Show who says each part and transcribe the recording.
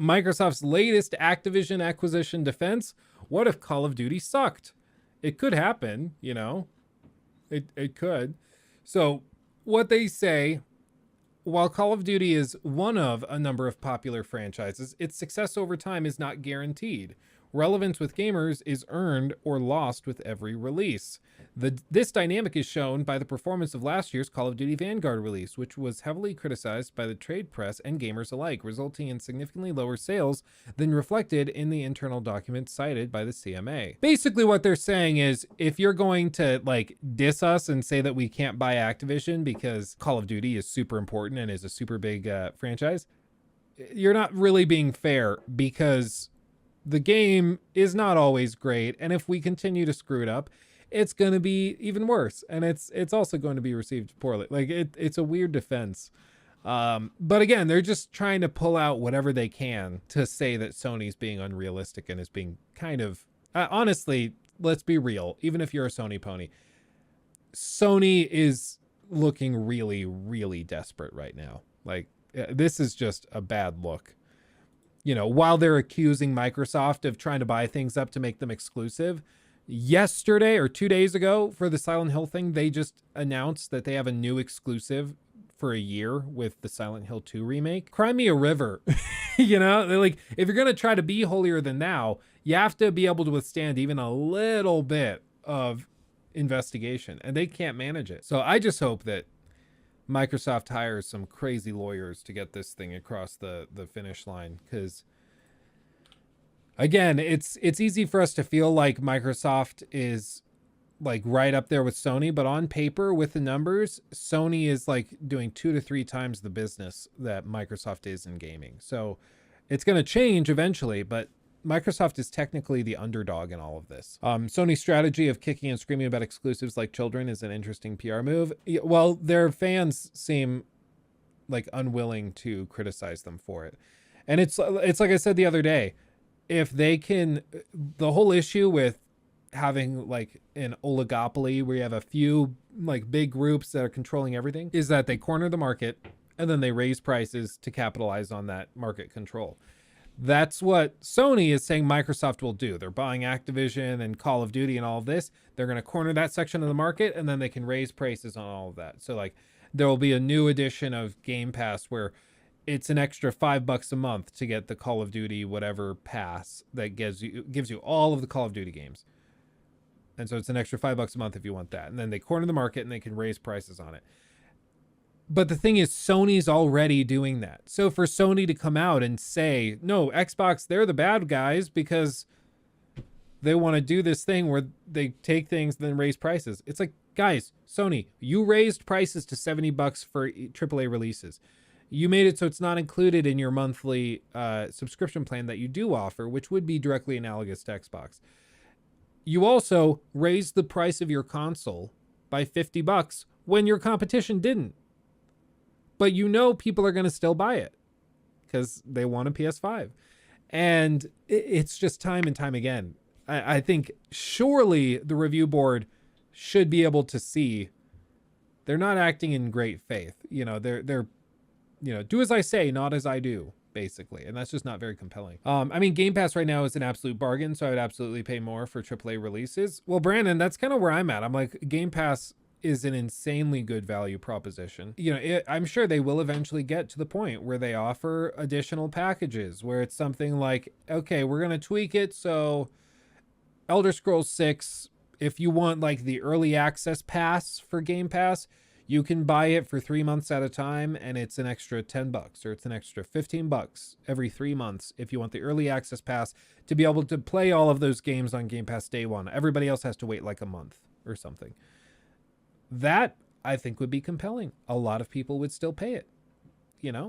Speaker 1: Microsoft's latest Activision acquisition defense. What if Call of Duty sucked? It could happen, you know. It could. So what they say, while Call of Duty is one of a number of popular franchises, its success over time is not guaranteed. Relevance with gamers is earned or lost with every release. This dynamic is shown by the performance of last year's Call of Duty Vanguard release, which was heavily criticized by the trade press and gamers alike, resulting in significantly lower sales than reflected in the internal documents cited by the CMA. Basically, what they're saying is, if you're going to like diss us and say that we can't buy Activision because Call of Duty is super important and is a super big franchise, you're not really being fair, because the game is not always great, and if we continue to screw it up, it's going to be even worse, and it's also going to be received poorly. Like it's a weird defense. But again, they're just trying to pull out whatever they can to say that Sony's being unrealistic and is being kind of honestly, let's be real. Even if you're a Sony pony, Sony is looking really, really desperate right now. Like this is just a bad look. You know, while they're accusing Microsoft of trying to buy things up to make them exclusive, yesterday or 2 days ago for the Silent Hill thing, they just announced that they have a new exclusive for a year with the Silent Hill 2 remake. Cry me a river. You know, they're like, if you're going to try to be holier than thou, you have to be able to withstand even a little bit of investigation, and they can't manage it. So I just hope that Microsoft hires some crazy lawyers to get this thing across the finish line, because again, it's easy for us to feel like Microsoft is like right up there with Sony, but on paper with the numbers, Sony is like doing 2 to 3 times the business that Microsoft is in gaming. So it's going to change eventually, but Microsoft is technically the underdog in all of this. Sony's strategy of kicking and screaming about exclusives like children is an interesting PR move. Well, their fans seem like unwilling to criticize them for it. And it's like I said the other day, if they can, the whole issue with having like an oligopoly where you have a few like big groups that are controlling everything is that they corner the market and then they raise prices to capitalize on that market control. That's what Sony is saying Microsoft will do. They're buying Activision and Call of Duty and all of this. They're going to corner that section of the market, and then they can raise prices on all of that. So like there will be a new edition of Game Pass where it's an extra $5 a month to get the Call of Duty whatever pass that gives you all of the Call of Duty games. And so it's an extra $5 a month if you want that. And then they corner the market and they can raise prices on it. But the thing is, Sony's already doing that. So for Sony to come out and say, no, Xbox, they're the bad guys because they want to do this thing where they take things and then raise prices. It's like, guys, Sony, you raised prices to $70 for AAA releases. You made it so it's not included in your monthly subscription plan that you do offer, which would be directly analogous to Xbox. You also raised the price of your console by $50 when your competition didn't. But you know people are going to still buy it because they want a PS5. And it's just time and time again. I think surely the review board should be able to see they're not acting in great faith. You know, they're do as I say, not as I do, basically. And that's just not very compelling. I mean, Game Pass right now is an absolute bargain, so I would absolutely pay more for AAA releases. Well, Brandon, that's kind of where I'm at. I'm like, Game Pass is an insanely good value proposition. You know, I'm sure they will eventually get to the point where they offer additional packages where it's something like, okay, we're going to tweak it. So Elder Scrolls 6, if you want like the early access pass for Game Pass, you can buy it for 3 months at a time, and it's an extra $10 or it's an extra $15 every 3 months if you want the early access pass to be able to play all of those games on Game Pass day one. Everybody else has to wait like a month or something. That I think would be compelling. A lot of people would still pay it, you know?